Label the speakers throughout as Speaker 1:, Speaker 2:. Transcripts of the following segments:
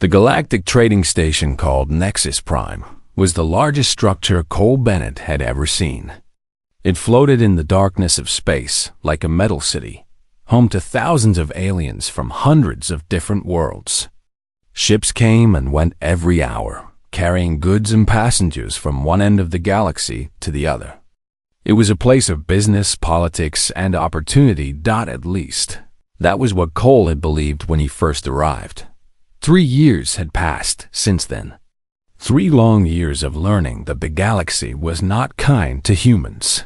Speaker 1: The galactic trading station called Nexus Prime was the largest structure Cole Bennett had ever seen. It floated in the darkness of space like a metal city, home to thousands of aliens from hundreds of different worlds. Ships came and went every hour, carrying goods and passengers from one end of the galaxy to the other. It was a place of business, politics, and opportunity. At least, that was what Cole had believed when he first arrived. 3 years had passed since then. 3 long years of learning that the galaxy was not kind to humans.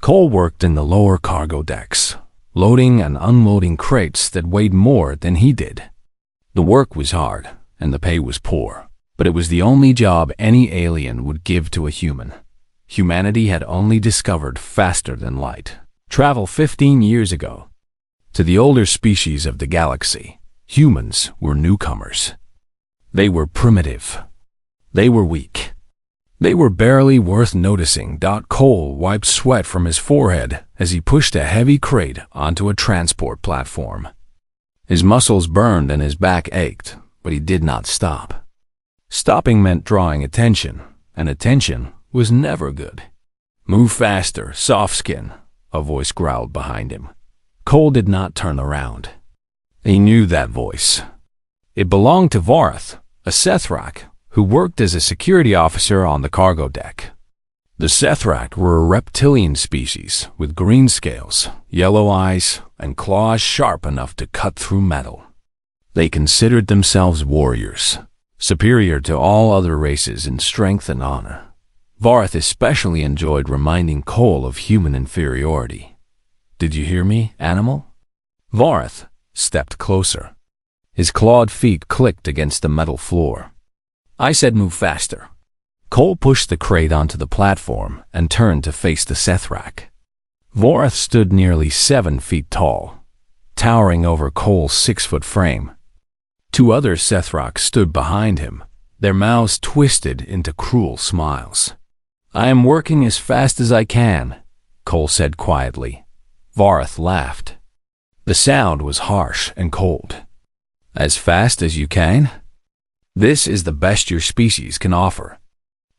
Speaker 1: Cole worked in the lower cargo decks, loading and unloading crates that weighed more than he did. The work was hard, and the pay was poor, but it was the only job any alien would give to a human. Humanity had only discovered faster than light travel 15 years ago. To the older species of the galaxy, humans were newcomers. They were primitive. They were weak. They were barely worth noticing. Cole wiped sweat from his forehead as he pushed a heavy crate onto a transport platform. His muscles burned and his back ached, but he did not stop. Stopping meant drawing attention, and attention was never good. "Move faster, soft skin," a voice growled behind him. Cole did not turn around. He knew that voice. It belonged to Varth, a Sethrak, who worked as a security officer on the cargo deck. The Sethrak were a reptilian species with green scales, yellow eyes, and claws sharp enough to cut through metal. They considered themselves warriors, superior to all other races in strength and honor. Varth especially enjoyed reminding Cole of human inferiority. "Did you hear me, animal?" Varth stepped closer. His clawed feet clicked against the metal floor. "I said move faster." Cole pushed the crate onto the platform and turned to face the Sethrak. Varth stood nearly 7 feet tall, towering over Cole's 6-foot frame. 2 other Sethraks stood behind him, their mouths twisted into cruel smiles. "I am working as fast as I can," Cole said quietly. Varth laughed. The sound was harsh and cold. "As fast as you can? This is the best your species can offer.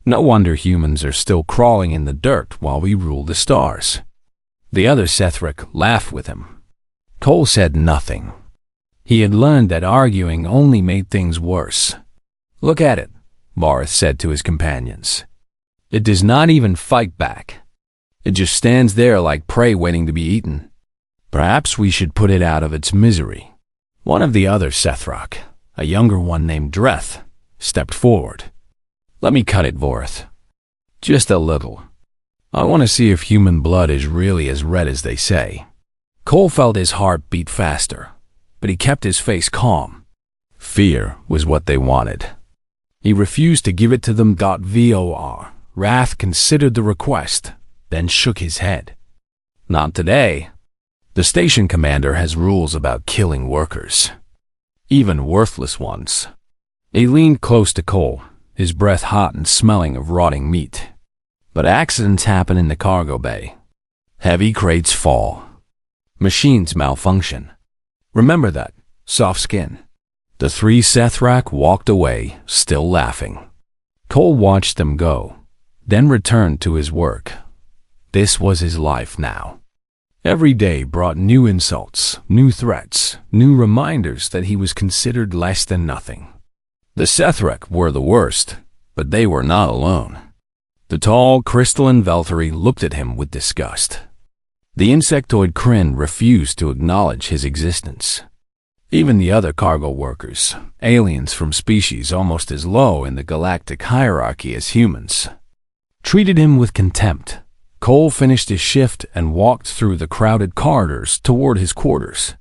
Speaker 1: No wonder humans are still crawling in the dirt while we rule the stars." The other Sethrak laughed with him. Cole said nothing. He had learned that arguing only made things worse. "Look at it," Varth said to his companions. "It does not even fight back. It just stands there like prey waiting to be eaten. Perhaps we should put it out of its misery." One of the other Sethrak, a younger one named Dreth, stepped forward. "Let me cut it, Varth. Just a little. I want to see if human blood is really as red as they say." Cole felt his heart beat faster, but he kept his face calm. Fear was what they wanted. He refused to give it to them. Vor. Wrath considered the request, then shook his head. "Not today. The station commander has rules about killing workers, even worthless ones." He leaned close to Cole, his breath hot and smelling of rotting meat. "But accidents happen in the cargo bay. Heavy crates fall. Machines malfunction. Remember that, soft skin." The 3 Sethrak walked away, still laughing. Cole watched them go, then returned to his work. This was his life now. Every day brought new insults, new threats, new reminders that he was considered less than nothing. The Sethrak were the worst, but they were not alone. The tall, crystalline Velthari looked at him with disgust. The insectoid Kryn refused to acknowledge his existence. Even the other cargo workers, aliens from species almost as low in the galactic hierarchy as humans, treated him with contempt. Cole finished his shift and walked through the crowded corridors toward his quarters.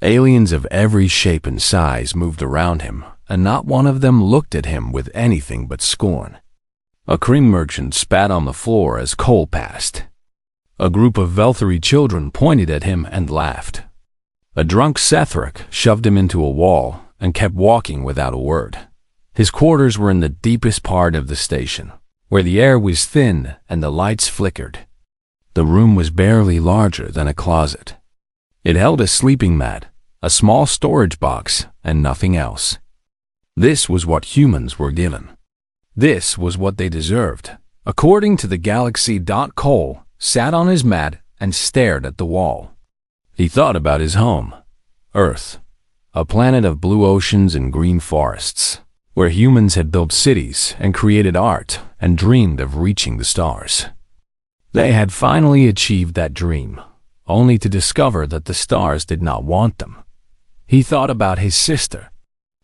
Speaker 1: Aliens of every shape and size moved around him, and not one of them looked at him with anything but scorn. A Kryn merchant spat on the floor as Cole passed. A group of Velthari children pointed at him and laughed. A drunk Sethrak shoved him into a wall and kept walking without a word. His quarters were in the deepest part of the station, where the air was thin and the lights flickered. The room was barely larger than a closet. It held a sleeping mat, a small storage box, and nothing else. This was what humans were given. This was what they deserved. According to the galaxy. Cole sat on his mat and stared at the wall. He thought about his home, Earth, a planet of blue oceans and green forests, where humans had built cities and created art and dreamed of reaching the stars. They had finally achieved that dream, only to discover that the stars did not want them. He thought about his sister,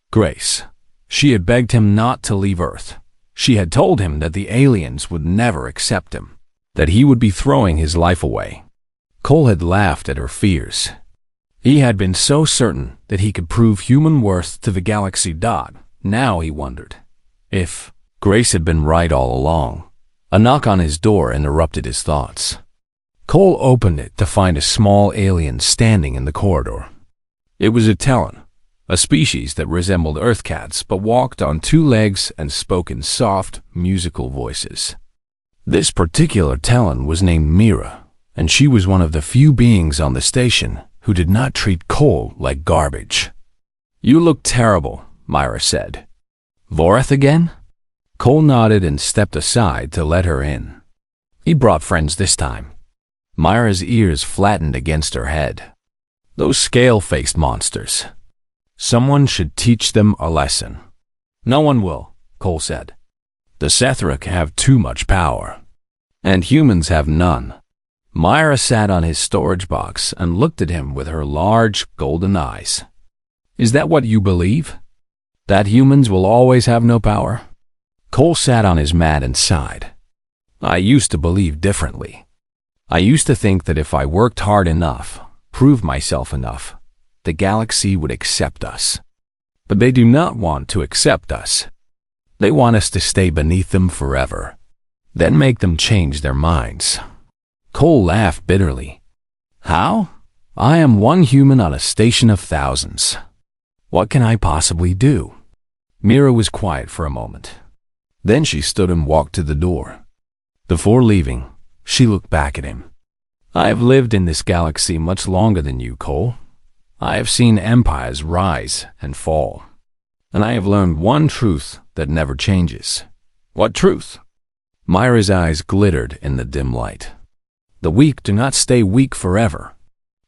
Speaker 1: Grace. She had begged him not to leave Earth. She had told him that the aliens would never accept him, that he would be throwing his life away. Cole had laughed at her fears. He had been so certain that he could prove human worth to the galaxy. Now he wondered if Grace had been right all along. A knock on his door interrupted his thoughts. Cole opened it to find a small alien standing in the corridor. It was a Talon, a species that resembled Earth cats but walked on two legs and spoke in soft, musical voices. This particular Talon was named Mira, and she was one of the few beings on the station who did not treat Cole like garbage. "You look terrible," Mira said. "Vorath again?" Cole nodded and stepped aside to let her in. He brought friends this time. Mira's ears flattened against her head. "Those scale-faced monsters. Someone should teach them a lesson." "No one will," Cole said. "The Sethric have too much power, and humans have none." Mira sat on his storage box and looked at him with her large, golden eyes. "Is that what you believe? That humans will always have no power?" Cole sat on his mat and sighed. "I used to believe differently. I used to think that if I worked hard enough, proved myself enough, the galaxy would accept us. But they do not want to accept us. They want us to stay beneath them forever, then make them change their minds." Cole laughed bitterly. "How? I am one human on a station of thousands. What can I possibly do?" Mira was quiet for a moment. Then she stood and walked to the door. Before leaving, she looked back at him. "I have lived in this galaxy much longer than you, Cole. I have seen empires rise and fall. And I have learned one truth that never changes." "What truth?" Mira's eyes glittered in the dim light. "The weak do not stay weak forever.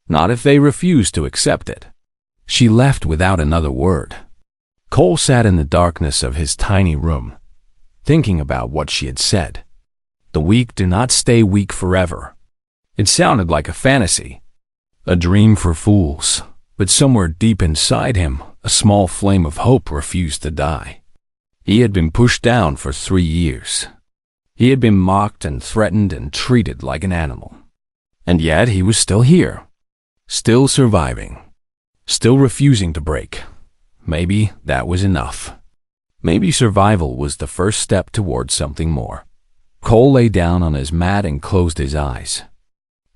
Speaker 1: Not if they refuse to accept it." She left without another word. Cole sat in the darkness of his tiny room, thinking about what she had said. The weak do not stay weak forever. It sounded like a fantasy, a dream for fools, but somewhere deep inside him, a small flame of hope refused to die. He had been pushed down for 3 years. He had been mocked and threatened and treated like an animal. And yet he was still here, still surviving, still refusing to break. Maybe that was enough. Maybe survival was the first step towards something more. Cole lay down on his mat and closed his eyes.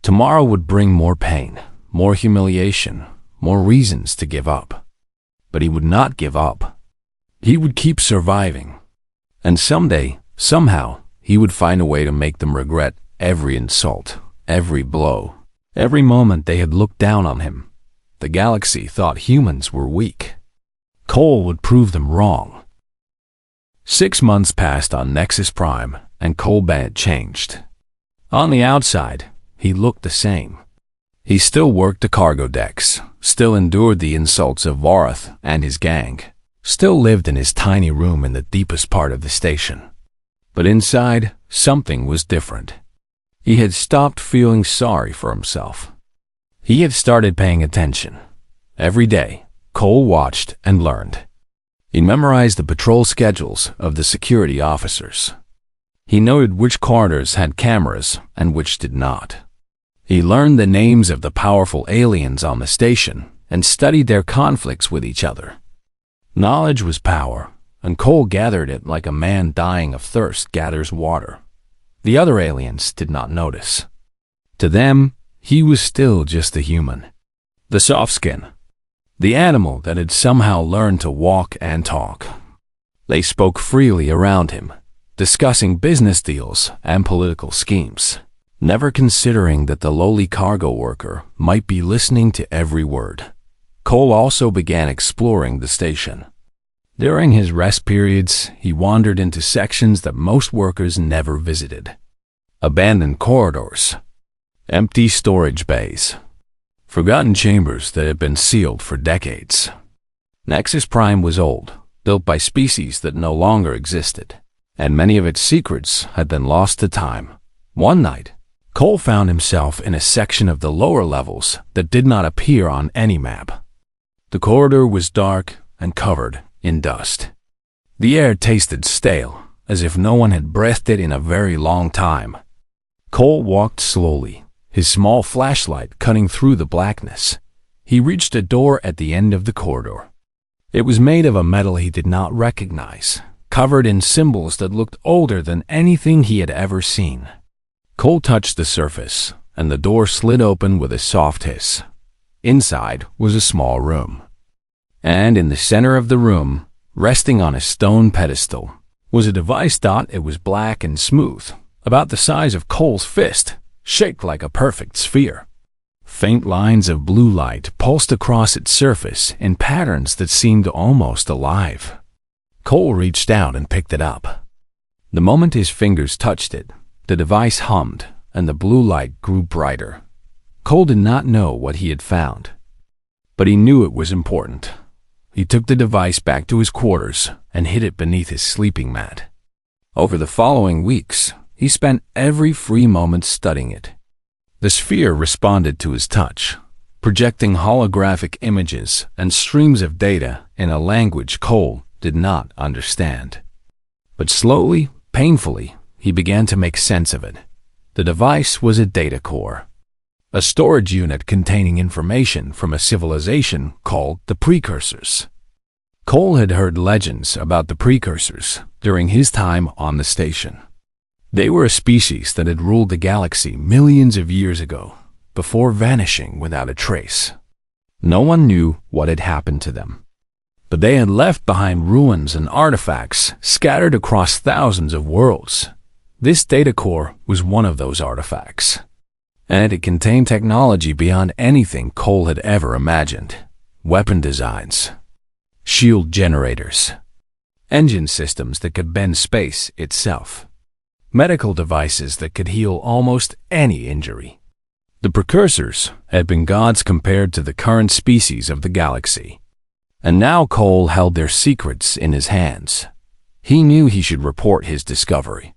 Speaker 1: Tomorrow would bring more pain, more humiliation, more reasons to give up. But he would not give up. He would keep surviving. And someday, somehow, he would find a way to make them regret every insult, every blow, every moment they had looked down on him. The galaxy thought humans were weak. Cole would prove them wrong. 6 months passed on Nexus Prime, and Cole Bennett changed. On the outside, he looked the same. He still worked the cargo decks, still endured the insults of Vorath and his gang, still lived in his tiny room in the deepest part of the station. But inside, something was different. He had stopped feeling sorry for himself. He had started paying attention. Every day, Cole watched and learned. He memorized the patrol schedules of the security officers. He noted which corridors had cameras and which did not. He learned the names of the powerful aliens on the station and studied their conflicts with each other. Knowledge was power, and Cole gathered it like a man dying of thirst gathers water. The other aliens did not notice. To them, he was still just a human. The soft skin. The animal that had somehow learned to walk and talk. They spoke freely around him, discussing business deals and political schemes, never considering that the lowly cargo worker might be listening to every word. Cole also began exploring the station. During his rest periods, he wandered into sections that most workers never visited. Abandoned corridors, empty storage bays, forgotten chambers that had been sealed for decades. Nexus Prime was old, built by species that no longer existed, and many of its secrets had been lost to time. One night, Cole found himself in a section of the lower levels that did not appear on any map. The corridor was dark and covered in dust. The air tasted stale, as if no one had breathed it in a very long time. Cole walked slowly, his small flashlight cutting through the blackness. He reached a door at the end of the corridor. It was made of a metal he did not recognize, covered in symbols that looked older than anything he had ever seen. Cole touched the surface, and the door slid open with a soft hiss. Inside was a small room. And in the center of the room, resting on a stone pedestal, was a device. It was black and smooth, about the size of Cole's fist, shaped like a perfect sphere. Faint lines of blue light pulsed across its surface in patterns that seemed almost alive. Cole reached out and picked it up. The moment his fingers touched it, the device hummed, and the blue light grew brighter. Cole did not know what he had found, but he knew it was important. He took the device back to his quarters and hid it beneath his sleeping mat. Over the following weeks, he spent every free moment studying it. The sphere responded to his touch, projecting holographic images and streams of data in a language Cole did not understand. But slowly, painfully, he began to make sense of it. The device was a data core, a storage unit containing information from a civilization called the Precursors. Cole had heard legends about the Precursors during his time on the station. They were a species that had ruled the galaxy millions of years ago, before vanishing without a trace. No one knew what had happened to them, but they had left behind ruins and artifacts scattered across thousands of worlds. This data core was one of those artifacts, and it contained technology beyond anything Cole had ever imagined. Weapon designs, shield generators, engine systems that could bend space itself, medical devices that could heal almost any injury. The Precursors had been gods compared to the current species of the galaxy, and now Cole held their secrets in his hands. He knew he should report his discovery.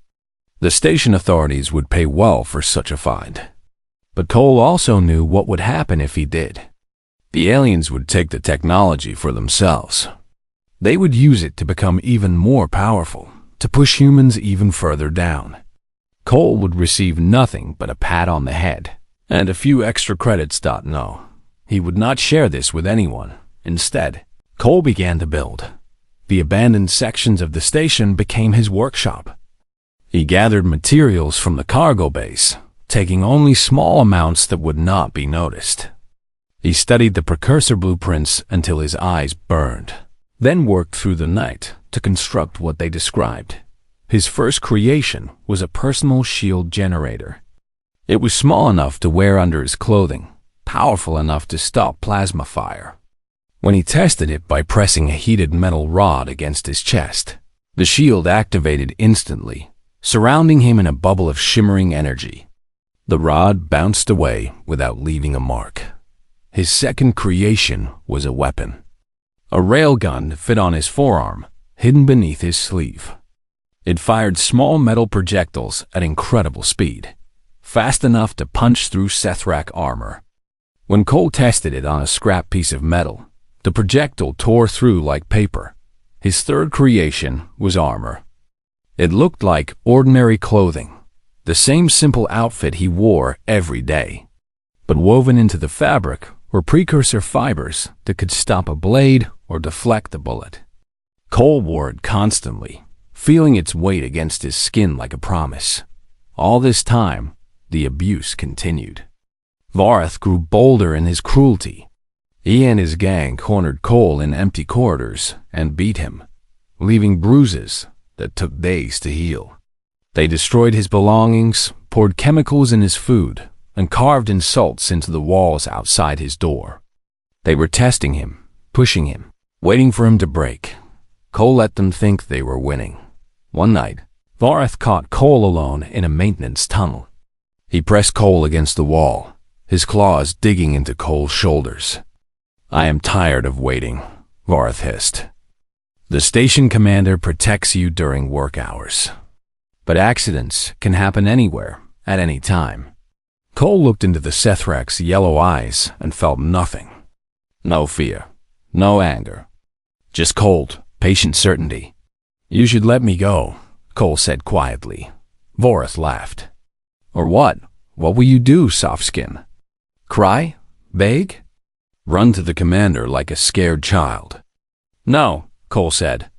Speaker 1: The station authorities would pay well for such a find. But Cole also knew what would happen if he did. The aliens would take the technology for themselves. They would use it to become even more powerful, to push humans even further down. Cole would receive nothing but a pat on the head and a few extra credits. No, he would not share this with anyone. Instead, Cole began to build. The abandoned sections of the station became his workshop. He gathered materials from the cargo base, taking only small amounts that would not be noticed. He studied the Precursor blueprints until his eyes burned, then worked through the night to construct what they described. His first creation was a personal shield generator. It was small enough to wear under his clothing, powerful enough to stop plasma fire. When he tested it by pressing a heated metal rod against his chest, the shield activated instantly, surrounding him in a bubble of shimmering energy. The rod bounced away without leaving a mark. His second creation was a weapon, a railgun that fit on his forearm, hidden beneath his sleeve. It fired small metal projectiles at incredible speed, fast enough to punch through Sethrak armor. When Cole tested it on a scrap piece of metal, the projectile tore through like paper. His third creation was armor. It looked like ordinary clothing, the same simple outfit he wore every day. But woven into the fabric were precursor fibers that could stop a blade or deflect a bullet. Cole wore it constantly, feeling its weight against his skin like a promise. All this time, the abuse continued. Varath grew bolder in his cruelty. He and his gang cornered Cole in empty corridors and beat him, leaving bruises that took days to heal. They destroyed his belongings, poured chemicals in his food, and carved insults into the walls outside his door. They were testing him, pushing him, waiting for him to break. Cole let them think they were winning. One night, Vareth caught Cole alone in a maintenance tunnel. He pressed Cole against the wall, his claws digging into Cole's shoulders. "I am tired of waiting," Vareth hissed. "The station commander protects you during work hours. But accidents can happen anywhere, at any time." Cole looked into the Sethrak's yellow eyes and felt nothing. No fear, no anger. Just cold, patient certainty. "You should let me go," Cole said quietly. Vareth laughed. "Or what? What will you do, Softskin? Cry? Beg? Run to the commander like a scared child?" "No," Cole said.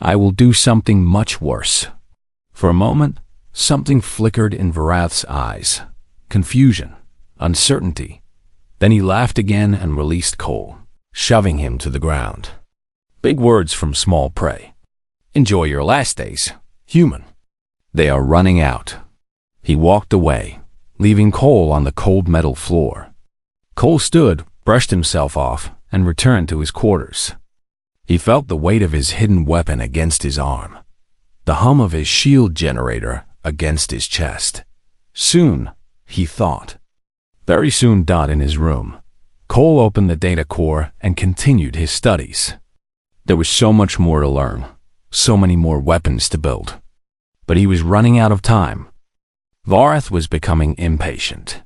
Speaker 1: "I will do something much worse." For a moment, something flickered in Vareth's eyes. Confusion, uncertainty. Then he laughed again and released Cole, shoving him to the ground. Big words from small prey. "Enjoy your last days, human. They are running out." He walked away, leaving Cole on the cold metal floor. Cole stood, brushed himself off, and returned to his quarters. He felt the weight of his hidden weapon against his arm, the hum of his shield generator against his chest. Soon, he thought. Very soon. In his room, Cole opened the data core and continued his studies. There was so much more to learn, so many more weapons to build. But he was running out of time. Vareth was becoming impatient.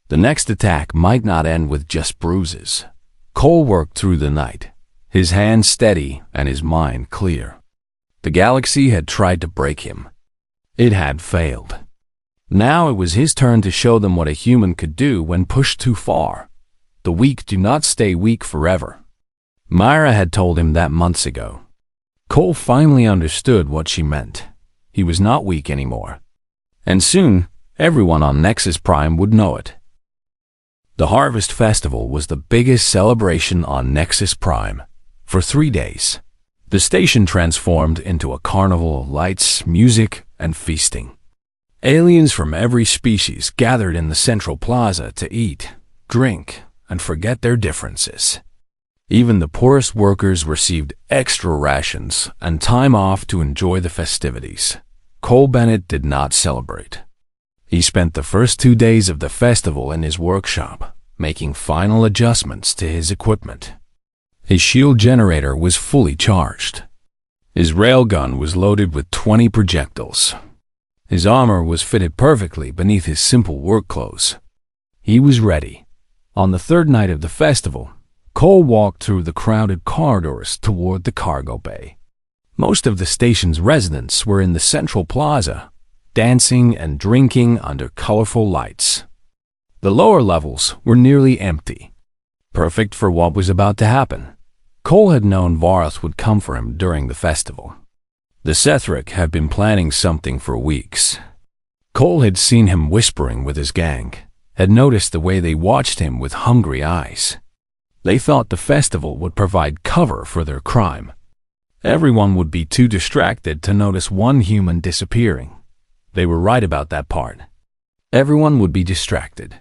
Speaker 1: The next attack might not end with just bruises. Cole worked through the night, his hands steady and his mind clear. The galaxy had tried to break him. It had failed. Now it was his turn to show them what a human could do when pushed too far. The weak do not stay weak forever. Myra had told him that months ago. Cole finally understood what she meant. He was not weak anymore. And soon, everyone on Nexus Prime would know it. The Harvest Festival was the biggest celebration on Nexus Prime. For 3 days, the station transformed into a carnival of lights, music, and feasting. Aliens from every species gathered in the central plaza to eat, drink, and forget their differences. Even the poorest workers received extra rations and time off to enjoy the festivities. Cole Bennett did not celebrate. He spent the first 2 days of the festival in his workshop, making final adjustments to his equipment. His shield generator was fully charged. His railgun was loaded with 20 projectiles. His armor was fitted perfectly beneath his simple work clothes. He was ready. On the third night of the festival, Cole walked through the crowded corridors toward the cargo bay. Most of the station's residents were in the central plaza, dancing and drinking under colorful lights. The lower levels were nearly empty, perfect for what was about to happen. Cole had known Vareth would come for him during the festival. The Sethrak had been planning something for weeks. Cole had seen him whispering with his gang, had noticed the way they watched him with hungry eyes. They thought the festival would provide cover for their crime. Everyone would be too distracted to notice one human disappearing. They were right about that part. Everyone would be distracted.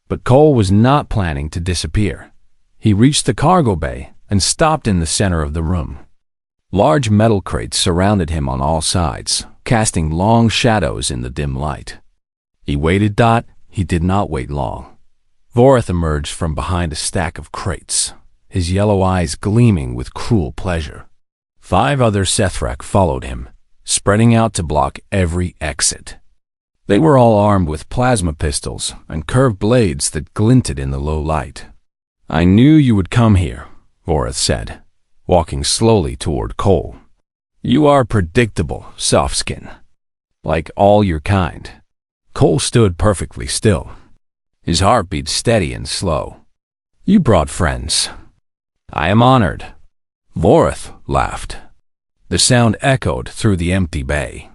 Speaker 1: But Cole was not planning to disappear. He reached the cargo bay and stopped in the center of the room. Large metal crates surrounded him on all sides, casting long shadows in the dim light. He waited. He did not wait long. Vareth emerged from behind a stack of crates, his yellow eyes gleaming with cruel pleasure. 5 other Sethrak followed him, spreading out to block every exit. They were all armed with plasma pistols and curved blades that glinted in the low light. "I knew you would come here," Vareth said, walking slowly toward Cole. "You are predictable, Softskin, like all your kind." Cole stood perfectly still, his heartbeat steady and slow. "You brought friends. I am honored." Vareth laughed. The sound echoed through the empty bay.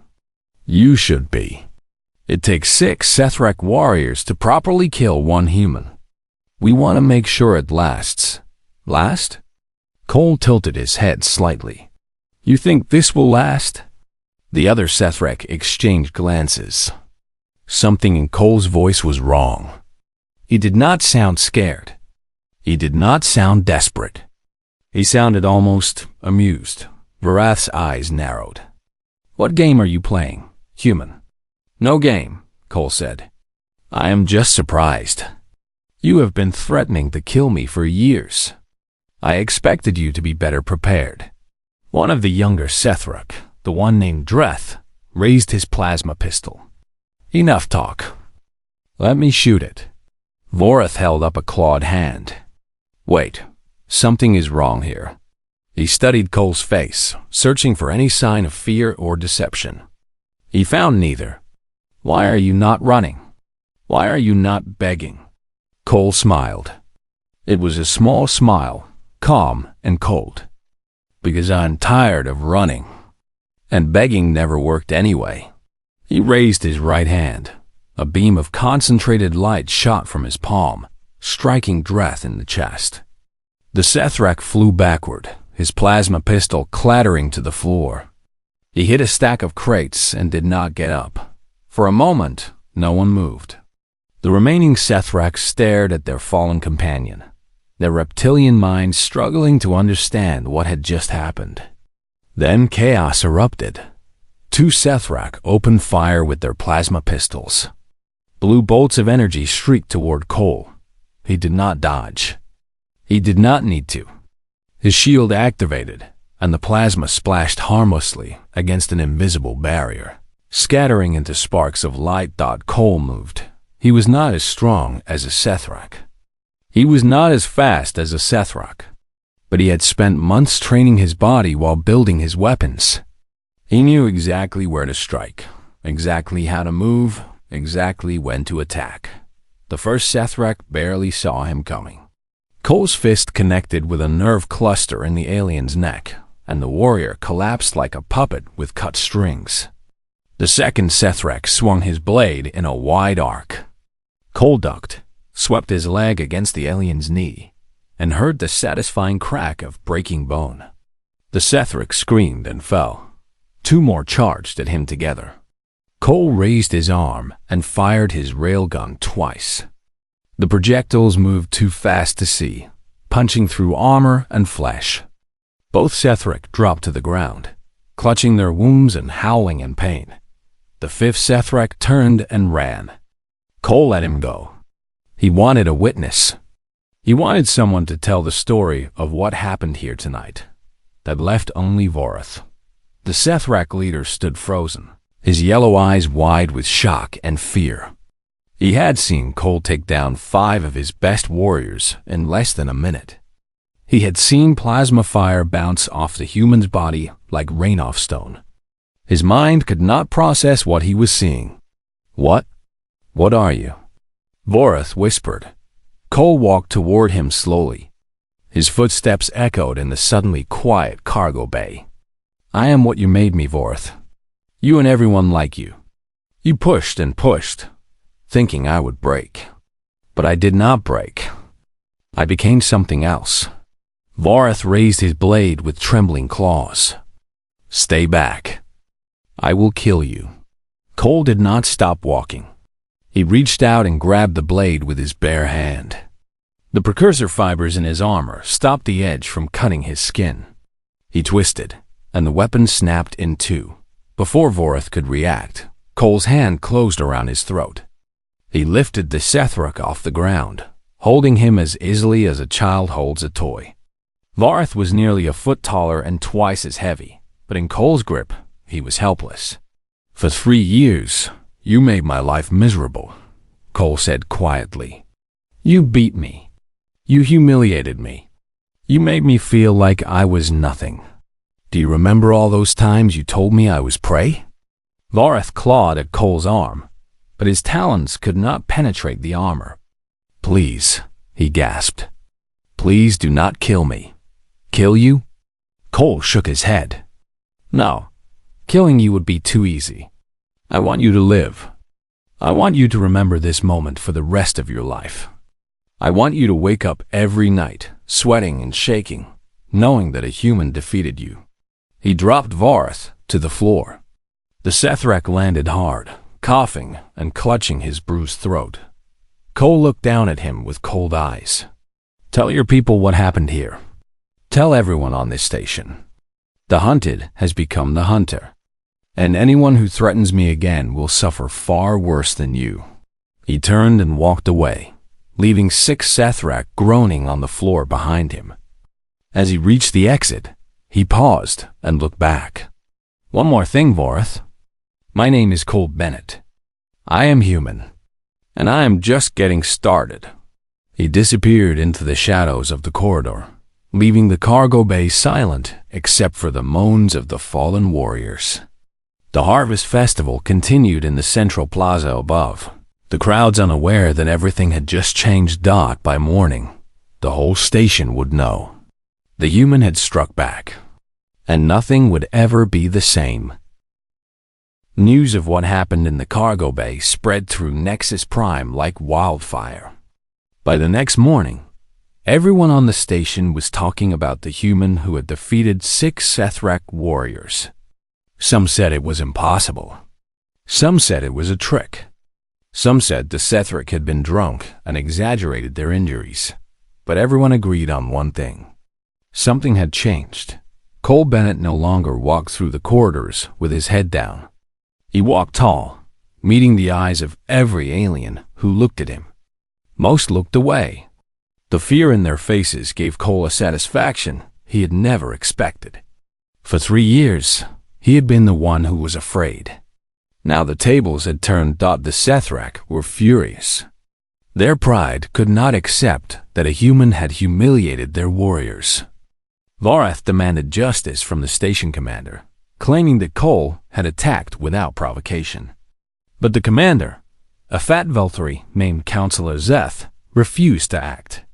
Speaker 1: "You should be. It takes 6 Sethrak warriors to properly kill one human. We want to make sure it lasts." "Last?" Cole tilted his head slightly. "You think this will last?" The other Sethrak exchanged glances. Something in Cole's voice was wrong. He did not sound scared. He did not sound desperate. He sounded almost amused, Varath's eyes narrowed. What game are you playing, human? No game, Cole said. I am just surprised. You have been threatening to kill me for years. I expected you to be better prepared. One of the younger Sethruk, the one named Dreth, raised his plasma pistol. Enough talk. Let me shoot it. Vorath held up a clawed hand. Wait, something is wrong here. He studied Cole's face, searching for any sign of fear or deception. He found neither. Why are you not running? Why are you not begging? Cole smiled. It was a small smile, calm and cold. Because I'm tired of running. And begging never worked anyway. He raised his right hand. A beam of concentrated light shot from his palm, striking Dreth in the chest. The Sethruk flew backward, his plasma pistol clattering to the floor. He hit a stack of crates and did not get up. For a moment, no one moved. The remaining Sethruk stared at their fallen companion, their reptilian minds struggling to understand what had just happened. Then chaos erupted. Two Sethruk opened fire with their plasma pistols. Blue bolts of energy shrieked toward Cole. He did not dodge. He did not need to. His shield activated, and the plasma splashed harmlessly against an invisible barrier, scattering into sparks of light. Cole moved. He was not as strong as a Sethruk. He was not as fast as a Sethruk, but he had spent months training his body while building his weapons. He knew exactly where to strike, exactly how to move, exactly when to attack. The first Sethruk barely saw him coming. Cole's fist connected with a nerve cluster in the alien's neck, and the warrior collapsed like a puppet with cut strings. The second Sethruk swung his blade in a wide arc. Cole ducked, swept his leg against the alien's knee, and heard the satisfying crack of breaking bone. The Sethruk screamed and fell. Two more charged at him together. Cole raised his arm and fired his railgun twice. The projectiles moved too fast to see, punching through armor and flesh. Both Sethruk dropped to the ground, clutching their wounds and howling in pain. The fifth Sethruk turned and ran. Cole let him go. He wanted a witness. He wanted someone to tell the story of what happened here tonight. That left only Vorath. The Sethruk leader stood frozen, his yellow eyes wide with shock and fear. He had seen Cole take down 5 of his best warriors in less than a minute. He had seen plasma fire bounce off the human's body like rain off stone. His mind could not process what he was seeing. What? What are you? Vorath whispered. Cole walked toward him slowly. His footsteps echoed in the suddenly quiet cargo bay. I am what you made me, Vorath. You and everyone like you. You pushed and pushed, thinking I would break. But I did not break. I became something else. Vorath raised his blade with trembling claws. Stay back. I will kill you. Cole did not stop walking. He reached out and grabbed the blade with his bare hand. The precursor fibers in his armor stopped the edge from cutting his skin. He twisted, and the weapon snapped in two. Before Vorath could react, Cole's hand closed around his throat. He lifted the Sethruk off the ground, holding him as easily as a child holds a toy. Vorath was nearly a foot taller and twice as heavy, but in Cole's grip, he was helpless. For 3 years, you made my life miserable, Cole said quietly. You beat me. You humiliated me. You made me feel like I was nothing. Do you remember all those times you told me I was prey? Vorath clawed at Cole's arm, but his talons could not penetrate the armor. Please, he gasped. Please do not kill me. Kill you? Cole shook his head. No, killing you would be too easy. I want you to live. I want you to remember this moment for the rest of your life. I want you to wake up every night, sweating and shaking, knowing that a human defeated you. He dropped Vorath to the floor. The Sethruk landed hard, coughing and clutching his bruised throat. Cole looked down at him with cold eyes. Tell your people what happened here. Tell everyone on this station. The hunted has become the hunter, and anyone who threatens me again will suffer far worse than you." He turned and walked away, leaving 6 Sethrak groaning on the floor behind him. As he reached the exit, he paused and looked back. "One more thing, Vorath. My name is Cole Bennett. I am human, and I am just getting started." He disappeared into the shadows of the corridor, leaving the cargo bay silent except for the moans of the fallen warriors. The Harvest Festival continued in the central plaza above, the crowds unaware that everything had just changed. By morning, the whole station would know. The human had struck back, and nothing would ever be the same. News of what happened in the cargo bay spread through Nexus Prime like wildfire. By the next morning, everyone on the station was talking about the human who had defeated 6 Sethrak warriors. Some said it was impossible. Some said it was a trick. Some said the Sethrak had been drunk and exaggerated their injuries. But everyone agreed on one thing. Something had changed. Cole Bennett no longer walked through the corridors with his head down. He walked tall, meeting the eyes of every alien who looked at him. Most looked away. The fear in their faces gave Cole a satisfaction he had never expected. For 3 years, he had been the one who was afraid. Now the tables had turned. The Sethrak were furious. Their pride could not accept that a human had humiliated their warriors. Vorath demanded justice from the station commander, claiming that Cole had attacked without provocation. But the commander, a fat Velthari named Counselor Zeth, refused to act.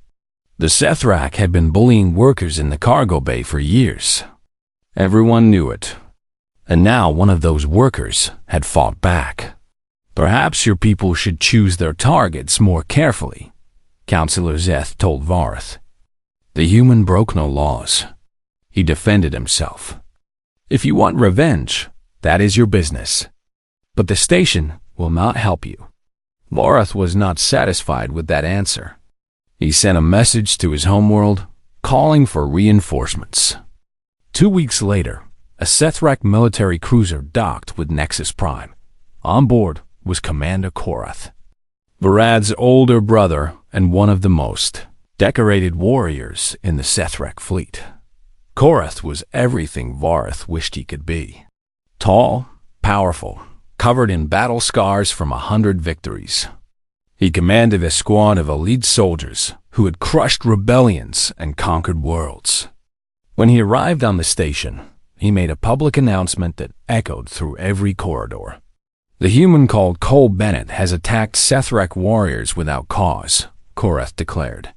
Speaker 1: The Sethrak had been bullying workers in the cargo bay for years. Everyone knew it. And now one of those workers had fought back. "Perhaps your people should choose their targets more carefully," Counselor Zeth told Vorath. The human broke no laws. He defended himself. "If you want revenge, that is your business. But the station will not help you." Vorath was not satisfied with that answer. He sent a message to his homeworld, calling for reinforcements. 2 weeks later, a Sethrak military cruiser docked with Nexus Prime. On board was Commander Korath, Varad's older brother and one of the most decorated warriors in the Sethrak fleet. Korath was everything Vorath wished he could be. Tall, powerful, covered in battle scars from 100 victories. He commanded a squad of elite soldiers who had crushed rebellions and conquered worlds. When he arrived on the station, he made a public announcement that echoed through every corridor. "The human called Cole Bennett has attacked Sethrak warriors without cause," Korath declared,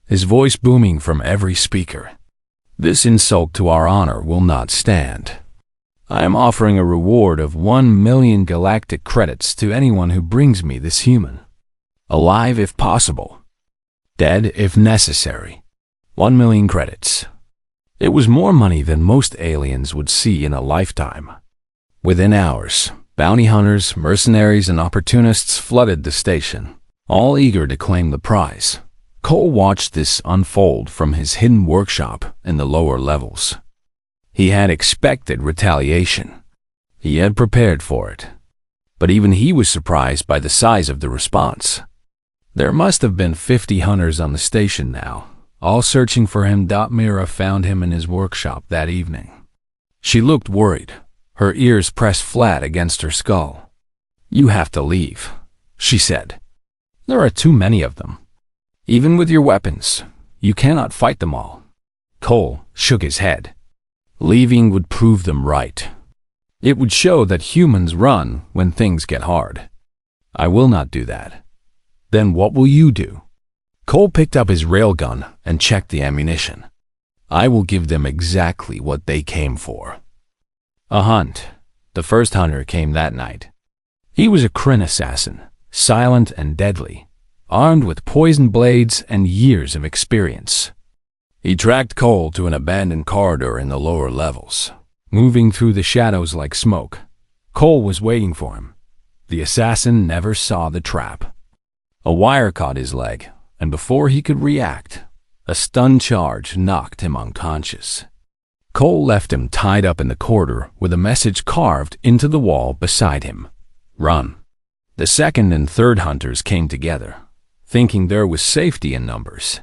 Speaker 1: his voice booming from every speaker. "This insult to our honor will not stand. I am offering a reward of 1 million galactic credits to anyone who brings me this human. Alive if possible. Dead if necessary. 1 million credits." It was more money than most aliens would see in a lifetime. Within hours, bounty hunters, mercenaries, and opportunists flooded the station, all eager to claim the prize. Cole watched this unfold from his hidden workshop in the lower levels. He had expected retaliation. He had prepared for it. But even he was surprised by the size of the response. There must have been 50 hunters on the station now, all searching for him. Mira found him in his workshop that evening. She looked worried, her ears pressed flat against her skull. "You have to leave," she said. "There are too many of them. Even with your weapons, you cannot fight them all." Cole shook his head. Leaving would prove them right. It would show that humans run when things get hard. "I will not do that." "Then what will you do?" Cole picked up his railgun and checked the ammunition. "I will give them exactly what they came for." A hunt. The first hunter came that night. He was a Kryn assassin, silent and deadly, armed with poison blades and years of experience. He tracked Cole to an abandoned corridor in the lower levels, moving through the shadows like smoke. Cole was waiting for him. The assassin never saw the trap. A wire caught his leg, and before he could react, a stun charge knocked him unconscious. Cole left him tied up in the corridor with a message carved into the wall beside him. Run. The second and third hunters came together, thinking there was safety in numbers.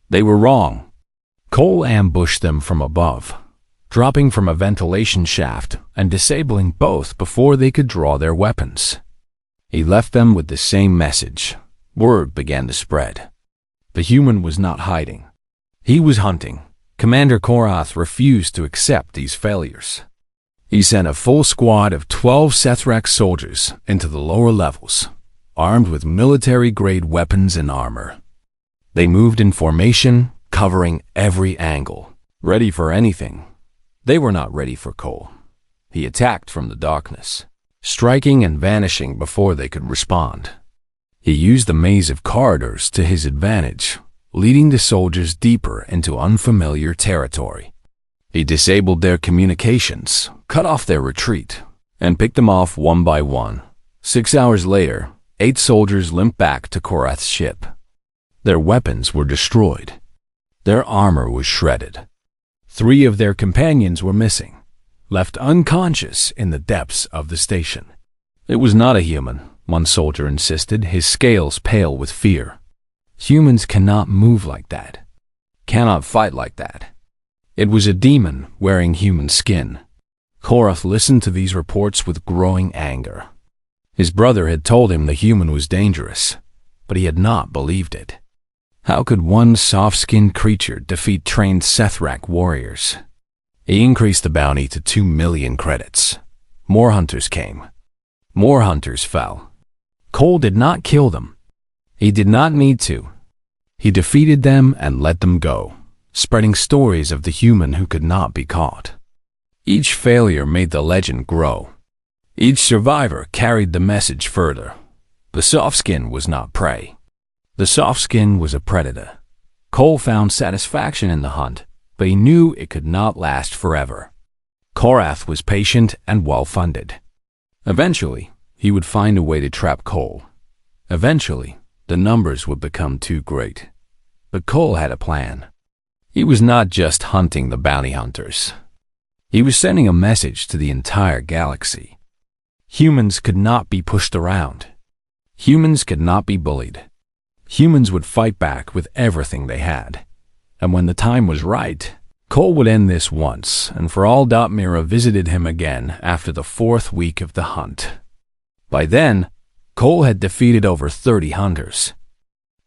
Speaker 1: They were wrong. Cole ambushed them from above, dropping from a ventilation shaft and disabling both before they could draw their weapons. He left them with the same message. Word began to spread. The human was not hiding. He was hunting. Commander Korath refused to accept these failures. He sent a full squad of 12 Sethrak soldiers into the lower levels, armed with military-grade weapons and armor. They moved in formation, covering every angle, ready for anything. They were not ready for Cole. He attacked from the darkness, striking and vanishing before they could respond. He used the maze of corridors to his advantage, leading the soldiers deeper into unfamiliar territory. He disabled their communications, cut off their retreat, and picked them off one by one. 6 hours later, 8 soldiers limped back to Korath's ship. Their weapons were destroyed. Their armor was shredded. 3 of their companions were missing, left unconscious in the depths of the station. It was not a human, one soldier insisted, his scales pale with fear. Humans cannot move like that, cannot fight like that. It was a demon wearing human skin. Korath listened to these reports with growing anger. His brother had told him the human was dangerous, but he had not believed it. How could one soft-skinned creature defeat trained Sethrak warriors? He increased the bounty to 2 million credits. More hunters came. More hunters fell. Cole did not kill them. He did not need to. He defeated them and let them go, spreading stories of the human who could not be caught. Each failure made the legend grow. Each survivor carried the message further. The softskin was not prey. The softskin was a predator. Cole found satisfaction in the hunt, but he knew it could not last forever. Korath was patient and well-funded. Eventually, he would find a way to trap Cole. Eventually, the numbers would become too great. But Cole had a plan. He was not just hunting the bounty hunters. He was sending a message to the entire galaxy. Humans could not be pushed around. Humans could not be bullied. Humans would fight back with everything they had. And when the time was right, Cole would end this once and for all. Mira visited him again after the 4th week of the hunt. By then, Cole had defeated over 30 hunters.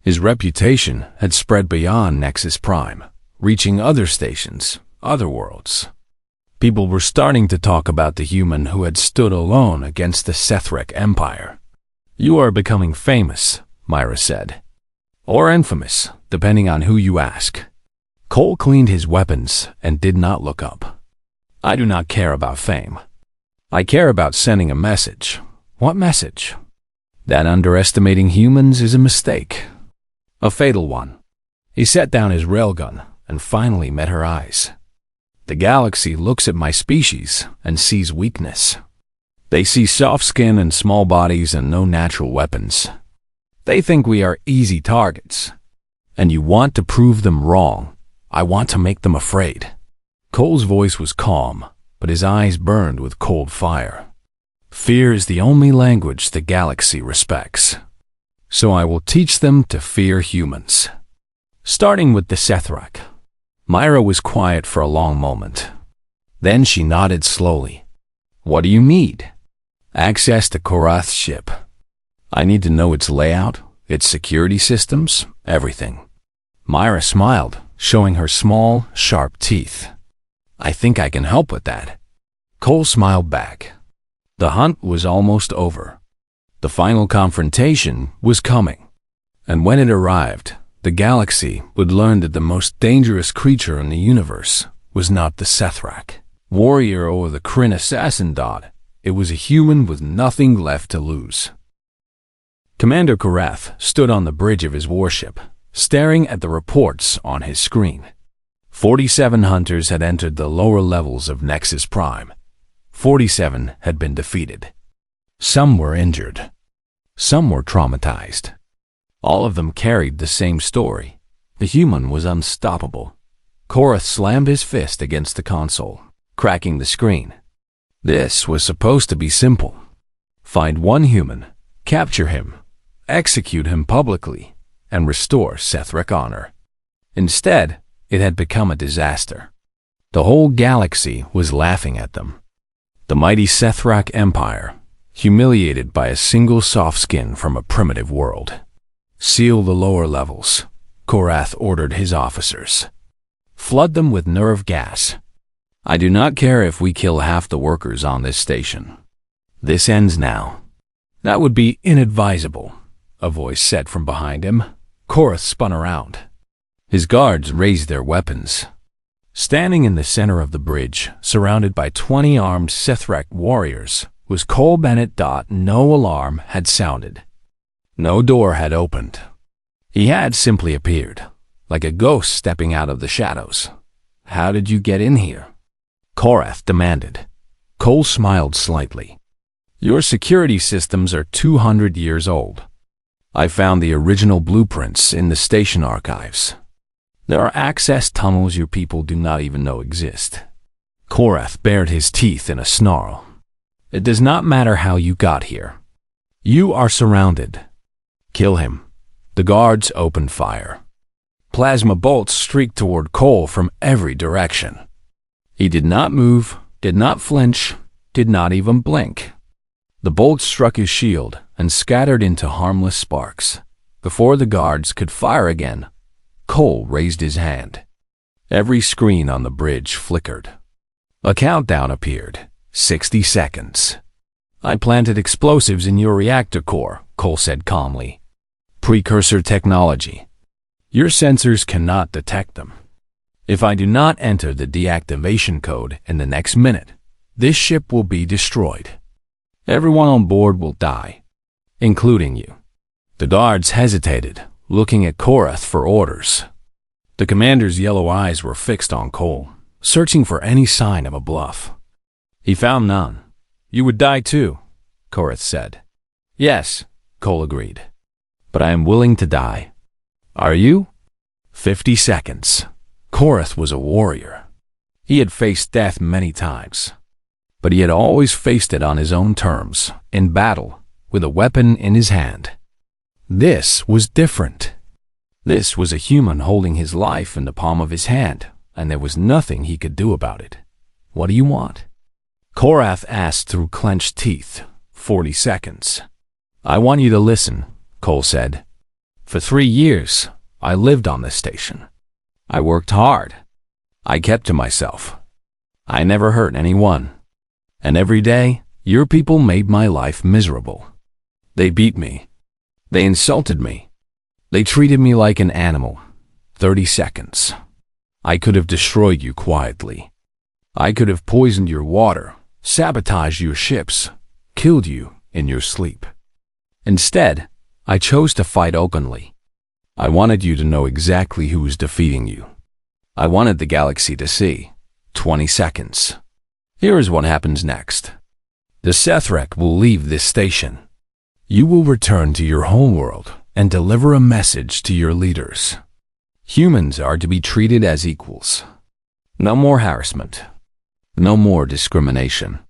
Speaker 1: His reputation had spread beyond Nexus Prime, reaching other stations, other worlds. People were starting to talk about the human who had stood alone against the Sethrak Empire. "You are becoming famous," Mira said. "Or infamous, depending on who you ask." Cole cleaned his weapons and did not look up. "I do not care about fame. I care about sending a message." "What message?" "That underestimating humans is a mistake. A fatal one." He set down his railgun and finally met her eyes. "The galaxy looks at my species and sees weakness. They see soft skin and small bodies and no natural weapons. They think we are easy targets. And you want to prove them wrong. I want to make them afraid." Cole's voice was calm, but his eyes burned with cold fire. "Fear is the only language the galaxy respects. So I will teach them to fear humans. Starting with the Sethrak." Mira was quiet for a long moment. Then she nodded slowly. "What do you need?" "Access to Korath's ship. I need to know its layout, its security systems, everything." Mira smiled, showing her small, sharp teeth. "I think I can help with that." Cole smiled back. The hunt was almost over. The final confrontation was coming. And when it arrived, the galaxy would learn that the most dangerous creature in the universe was not the Sethrak warrior or the Kryn assassin god. It was a human with nothing left to lose. Commander Korath stood on the bridge of his warship, staring at the reports on his screen. 47 hunters had entered the lower levels of Nexus Prime. 47 had been defeated. Some were injured. Some were traumatized. All of them carried the same story. The human was unstoppable. Korath slammed his fist against the console, cracking the screen. This was supposed to be simple. Find one human, capture him, execute him publicly, and restore Sethrak honor. Instead, it had become a disaster. The whole galaxy was laughing at them. The mighty Sethrak Empire, humiliated by a single soft skin from a primitive world. Seal the lower levels, Korath ordered his officers. Flood them with nerve gas. I do not care if we kill half the workers on this station. This ends now. That would be inadvisable, a voice said from behind him. Korath spun around. His guards raised their weapons. Standing in the center of the bridge, surrounded by 20 armed Sethrak warriors, was Cole Bennett. No alarm had sounded. No door had opened. He had simply appeared, like a ghost stepping out of the shadows. How did you get in here? Korath demanded. Cole smiled slightly. Your security systems are 200 years old. I found the original blueprints in the station archives. There are access tunnels your people do not even know exist. Korath bared his teeth in a snarl. It does not matter how you got here. You are surrounded. Kill him. The guards opened fire. Plasma bolts streaked toward Cole from every direction. He did not move, did not flinch, did not even blink. The bolts struck his shield and scattered into harmless sparks. Before the guards could fire again, Cole raised his hand. Every screen on the bridge flickered. A countdown appeared. 60 seconds. I planted explosives in your reactor core, Cole said calmly. Precursor technology. Your sensors cannot detect them. If I do not enter the deactivation code in the next minute, this ship will be destroyed. Everyone on board will die, including you. The guards hesitated, looking at Korath for orders. The commander's yellow eyes were fixed on Cole, searching for any sign of a bluff. He found none. You would die too, Korath said. Yes, Cole agreed. But I am willing to die. Are you? 50 seconds. Korath was a warrior. He had faced death many times, but he had always faced it on his own terms, in battle, with a weapon in his hand. This was different. This was a human holding his life in the palm of his hand, and there was nothing he could do about it. What do you want? Korath asked through clenched teeth. 40 seconds. I want you to listen, Cole said. For 3 years, I lived on this station. I worked hard. I kept to myself. I never hurt anyone. And every day, your people made my life miserable. They beat me. They insulted me. They treated me like an animal. 30 seconds. I could have destroyed you quietly. I could have poisoned your water, sabotaged your ships, killed you in your sleep. Instead, I chose to fight openly. I wanted you to know exactly who was defeating you. I wanted the galaxy to see. 20 seconds. Here is what happens next. The Sethrak will leave this station. You will return to your homeworld and deliver a message to your leaders. Humans are to be treated as equals. No more harassment. No more discrimination.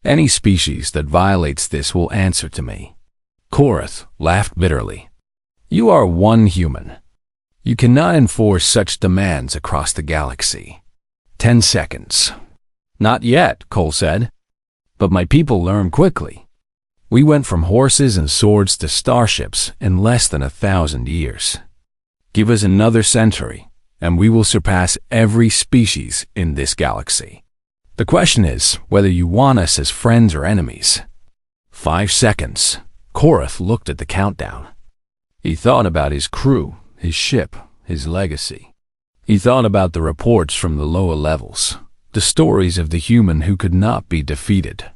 Speaker 1: Any species that violates this will answer to me. Korath laughed bitterly. You are one human. You cannot enforce such demands across the galaxy. 10 seconds. Not yet, Cole said. But my people learn quickly. We went from horses and swords to starships in less than 1,000 years. Give us another century, and we will surpass every species in this galaxy. The question is whether you want us as friends or enemies. 5 seconds. Korath looked at the countdown. He thought about his crew, his ship, his legacy. He thought about the reports from the lower levels, the stories of the human who could not be defeated.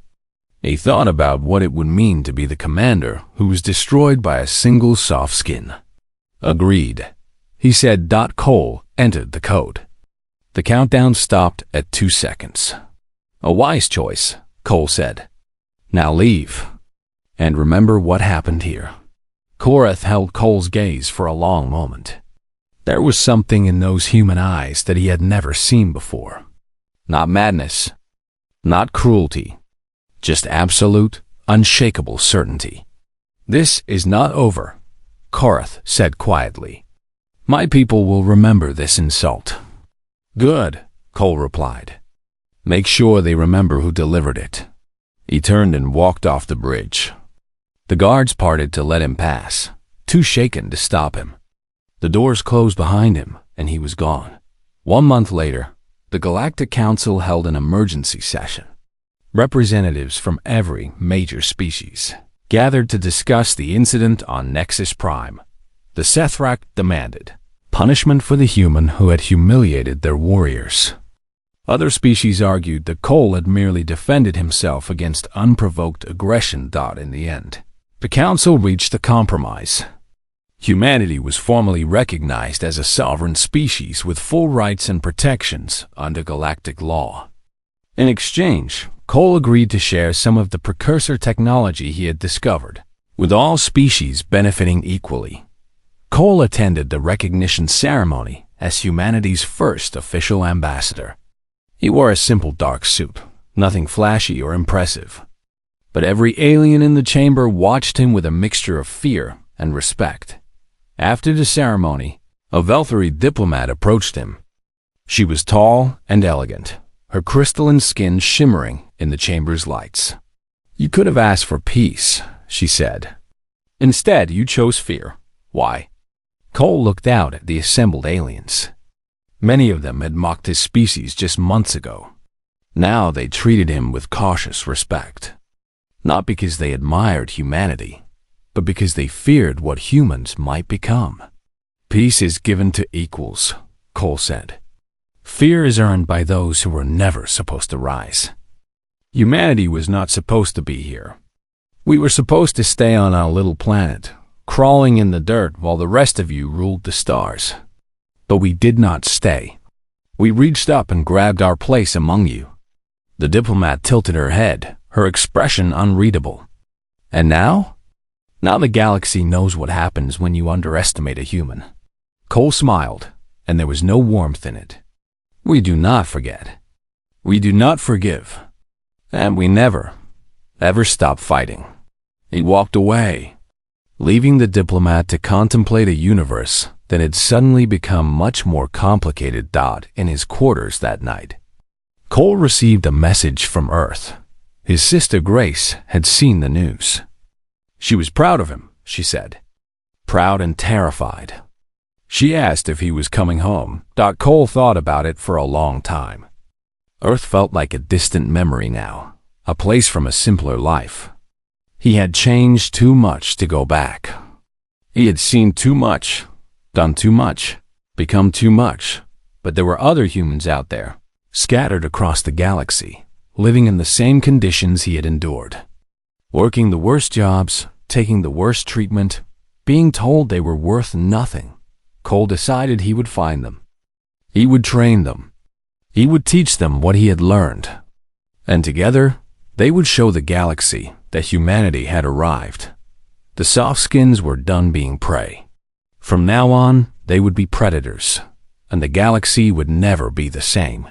Speaker 1: He thought about what it would mean to be the commander who was destroyed by a single soft skin. Agreed. He said. Cole entered the code. The countdown stopped at 2 seconds. A wise choice, Cole said. Now leave. And remember what happened here. Korath held Cole's gaze for a long moment. There was something in those human eyes that he had never seen before. Not madness, not cruelty, just absolute, unshakable certainty. "This is not over," Korath said quietly. "My people will remember this insult." "Good," Cole replied. "Make sure they remember who delivered it." He turned and walked off the bridge. The guards parted to let him pass, too shaken to stop him. The doors closed behind him, and he was gone. 1 month later, the Galactic Council held an emergency session. Representatives from every major species gathered to discuss the incident on Nexus Prime. The Sethrak demanded punishment for the human who had humiliated their warriors. Other species argued that Cole had merely defended himself against unprovoked aggression. In the end, the council reached a compromise. Humanity was formally recognized as a sovereign species with full rights and protections under galactic law. In exchange, Cole agreed to share some of the precursor technology he had discovered, with all species benefiting equally. Cole attended the recognition ceremony as humanity's first official ambassador. He wore a simple dark suit, nothing flashy or impressive. But every alien in the chamber watched him with a mixture of fear and respect. After the ceremony, a Velthari diplomat approached him. She was tall and elegant, her crystalline skin shimmering in the chamber's lights. "You could have asked for peace," she said. "Instead, you chose fear. Why?" Cole looked out at the assembled aliens. Many of them had mocked his species just months ago. Now they treated him with cautious respect. Not because they admired humanity, but because they feared what humans might become. "Peace is given to equals," Cole said. "Fear is earned by those who were never supposed to rise. Humanity was not supposed to be here. We were supposed to stay on our little planet, crawling in the dirt while the rest of you ruled the stars. But we did not stay. We reached up and grabbed our place among you." The diplomat tilted her head, her expression unreadable. "And now? Now the galaxy knows what happens when you underestimate a human." Cole smiled, and there was no warmth in it. "We do not forget. We do not forgive. And we never, ever stop fighting." He walked away, leaving the diplomat to contemplate a universe that had suddenly become much more complicated. In his quarters that night, Cole received a message from Earth. His sister Grace had seen the news. She was proud of him, she said. Proud and terrified. She asked if he was coming home. Cole thought about it for a long time. Earth felt like a distant memory now, a place from a simpler life. He had changed too much to go back. He had seen too much, done too much, become too much, but there were other humans out there, scattered across the galaxy, living in the same conditions he had endured. Working the worst jobs, taking the worst treatment, being told they were worth nothing. Cole decided he would find them. He would train them. He would teach them what he had learned. And together, they would show the galaxy that humanity had arrived. The soft skins were done being prey. From now on, they would be predators, and the galaxy would never be the same.